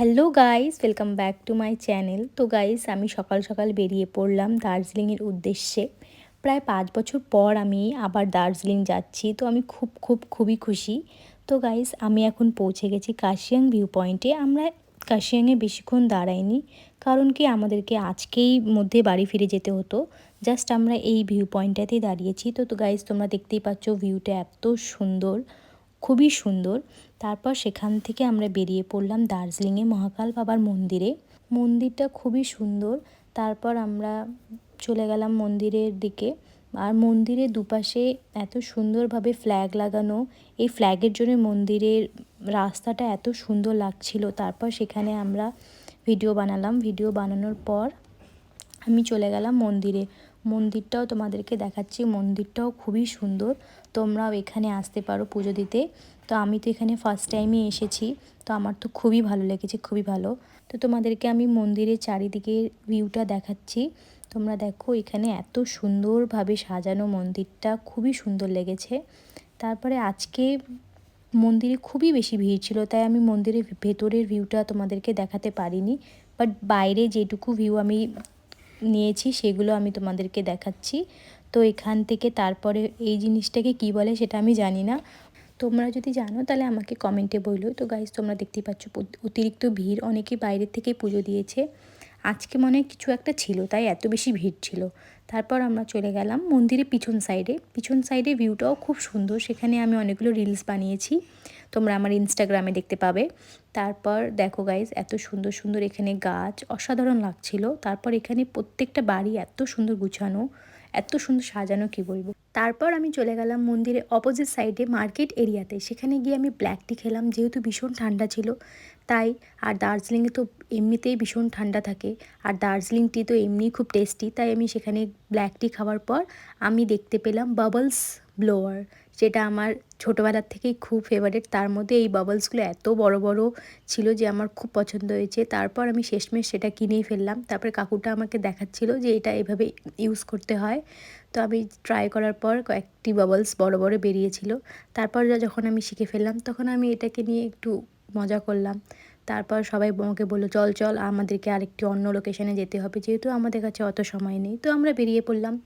Hello guys, welcome back to my channel. তো guys, আমি সকাল সকাল বেরিয়ে পড়লাম দার্জিলিংয়ের উদ্দেশ্যে। প্রায় 5 বছর পর আমি আবার দার্জিলিং যাচ্ছি, তো আমি খুবই খুশি। তো গাইস, আমি এখন পৌঁছে গেছি কার্শিয়াং ভিউ পয়েন্টে। আমরা কার্শিয়াংয়ে বেশিক্ষণ দাঁড়াইনি, কারণ কি আমাদেরকে আজকেই মধ্যে বাড়ি ফিরে যেতে হতো। জাস্ট আমরা এই ভিউ পয়েন্টটাতেই দাঁড়িয়েছি। তো গাইস, তোমরা দেখতেই পাচ্ছ ভিউটা এত সুন্দর, খুবই সুন্দর। তারপর সেখান থেকে আমরা বেরিয়ে পড়লাম দার্জিলিংয়ে মহাকাল বাবার মন্দিরে। মন্দিরটা খুবই সুন্দর। তারপর আমরা চলে গেলাম মন্দিরের দিকে। আর মন্দিরের দুপাশে এত সুন্দরভাবে ফ্ল্যাগ লাগানো, এই ফ্ল্যাগের জন্য মন্দিরের রাস্তাটা এত সুন্দর লাগছিল। তারপর সেখানে আমরা ভিডিও বানালাম। ভিডিও বানানোর পর আমি চলে গেলাম মন্দিরে। মন্দিরটাও তোমাদেরকে দেখাচ্ছি। মন্দিরটাও খুবই সুন্দর, তোমরাও এখানে আসতে পারো পুজো দিতে। তো আমি তো এখানে ফার্স্ট টাইমে এসেছি, তো আমার তো খুবই ভালো লেগেছে, খুবই ভালো। তো তোমাদেরকে আমি মন্দিরের চারিদিকের ভিউটা দেখাচ্ছি। তোমরা দেখো, এখানে এত সুন্দরভাবে সাজানো মন্দিরটা, খুবই সুন্দর লেগেছে। তারপরে আজকে মন্দিরে খুবই বেশি ভিড় ছিল, তাই আমি মন্দিরের ভেতরের ভিউটা তোমাদেরকে দেখাতে পারিনি। বাট বাইরে যেটুকু ভিউ আমি নিয়েছি সেগুলো আমি তোমাদেরকে দেখাচ্ছি। তো এখান থেকে তারপরে এই জিনিসটাকে কি বলে সেটা আমি জানি না, তোমরা যদি জানো তাহলে আমাকে কমেন্টে বলো। তো গাইজ, তোমরা দেখতেই পাচ্ছ অতিরিক্ত ভিড়, অনেকে বাইরের থেকে পুজো দিয়েছে। আজকে মনে হয় কিছু একটা ছিল, তাই এত বেশি ভিড় ছিল। তারপর আমরা চলে গেলাম মন্দিরের পিছন সাইডে ভিউটাও খুব সুন্দর। সেখানে আমি অনেকগুলো রিলস বানিয়েছি, তোমরা আমার ইনস্টাগ্রামে দেখতে পাবে। তারপর দেখো গাইজ, এত সুন্দর সুন্দর এখানে গাছ, অসাধারণ লাগছিল। তারপর এখানে প্রত্যেকটা বাড়ি এত সুন্দর গুছানো, এত সুন্দর সাজানো, কি বলবো। তারপর আমি চলে গেলাম মন্দিরের অপোজিট সাইডে মার্কেট এরিয়াতে। সেখানে গিয়ে আমি ব্ল্যাক টি খেলাম, যেহেতু ভীষণ ঠান্ডা ছিল তাই। আর দার্জিলিংয়ে তো এমনিতেই ভীষণ ঠান্ডা থাকে, আর দার্জিলিং টি তো এমনিই খুব টেস্টি, তাই আমি সেখানে ব্ল্যাক টি খাওয়ার পর আমি দেখতে পেলাম বাবলস ব্লোয়ার, যেটা আমার ছোটোবেলার থেকেই খুব ফেভারিট। তার মধ্যে এই বাবলসগুলো এত বড় বড় ছিল যে আমার খুব পছন্দ হয়েছে। তারপর আমি শেষমেশ সেটা কিনেই ফেললাম। তারপরে কাকুটা আমাকে দেখাচ্ছিল যে এটা এভাবে ইউজ করতে হয়। তো আমি ট্রাই করার পর কয়েকটি বাবলস বড় বড় বেরিয়েছিল। তারপর যখন আমি শিখে ফেললাম, তখন আমি এটাকে নিয়ে একটু মজা করলাম। তারপর সবাই আমাকে বললো, চল চল, আমাদেরকে আরেকটি অন্য লোকেশানে যেতে হবে, যেহেতু আমাদের কাছে অত সময় নেই। তো আমরা বেরিয়ে পড়লাম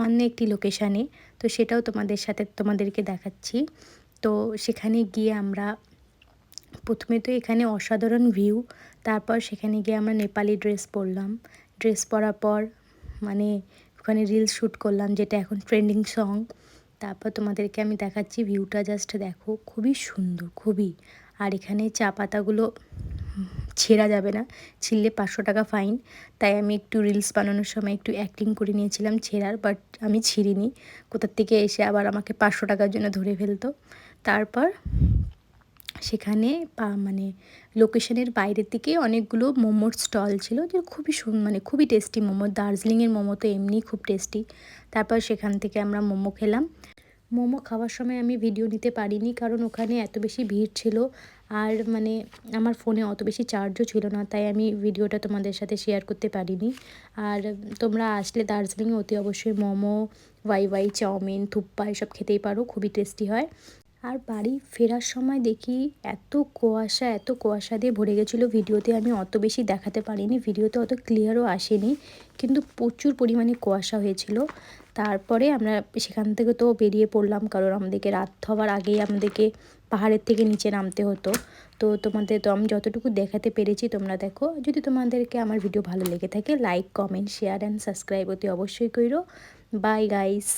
অন্য একটি লোকেশানে। তো সেটাও তোমাদেরকে দেখাচ্ছি। তো সেখানে গিয়ে আমরা প্রথমে তো এখানে অসাধারণ ভিউ। তারপর সেখানে গিয়ে আমরা নেপালি ড্রেস পরলাম। ড্রেস পরার পর মানে ওখানে রিলস শ্যুট করলাম, যেটা এখন ট্রেন্ডিং সং। তারপর তোমাদেরকে আমি দেখাচ্ছি ভিউটা, জাস্ট দেখো, খুবই সুন্দর, খুবই। আর এখানে চা পাতাগুলো ছেঁড়া যাবে না, ছিঁড়লে 500 টাকা ফাইন। তাই আমি একটু রিলস বানানোর সময় একটু অ্যাক্টিং করে নিয়েছিলাম ছেঁড়ার, বাট আমি ছিঁড়িনি। কোথার থেকে এসে আবার আমাকে 500 টাকার জন্য ধরে ফেলতো। তারপর সেখানে মানে লোকেশনের বাইরের দিকে অনেকগুলো মোমোর স্টল ছিল, যে খুবই টেস্টি মোমো। দার্জিলিংয়ের মোমো তো এমনিই খুব টেস্টি। তারপর সেখান থেকে আমরা মোমো খেলাম। মোমো খাওয়ার সময় আমি ভিডিও নিতে পারিনি, কারণ ওখানে এত বেশি ভিড় ছিল। আর আমার ফোনে অত বেশি চার্জও ছিল না, তাই আমি ভিডিওটা তোমাদের সাথে শেয়ার করতে পারিনি। আর তোমরা আসলে দার্জিলিংয়ে অতি অবশ্যই মোমো, ওয়াই চাউমিন, থুপ্পা এসব খেতেই পারো, খুবই টেস্টি হয়। আর বাড়ি ফেরার সময় দেখি এত কুয়াশা দিয়ে ভরে গেছিলো। ভিডিওতে আমি অত বেশি দেখাতে পারিনি, ভিডিওতে অত ক্লিয়ারও আসেনি, কিন্তু প্রচুর পরিমাণে কুয়াশা হয়েছিল। তারপরে আমরা সেখান থেকে তো বেরিয়ে পড়লাম, কারণ আমাদেরকে রাত হওয়ার আগেই আমাদেরকে পাহাড়ের থেকে নিচে নামতে হতো। তো আমি যতটুকু দেখাতে পেরেছি তোমরা দেখো। যদি তোমাদেরকে আমার ভিডিও ভালো লেগে থাকে, like, comment, share and subscribe অতি অবশ্যই করো। Bye guys.